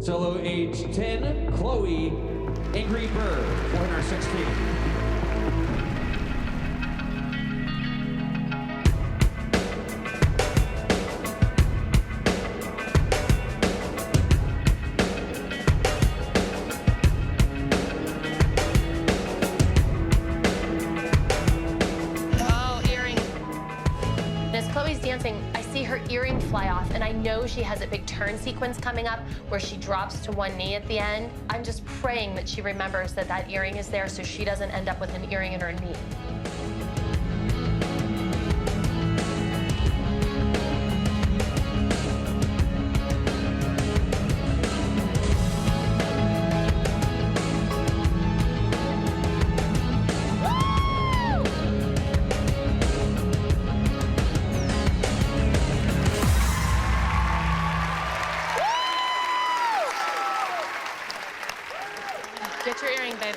Solo age 10, Chloe Angry Bird, 416. As Chloe's dancing, I see her earring fly off, and I know she has a big turn sequence coming up where she drops to one knee at the end. I'm just praying that she remembers that that earring is there so she doesn't end up with an earring in her knee. Get your earring, babe.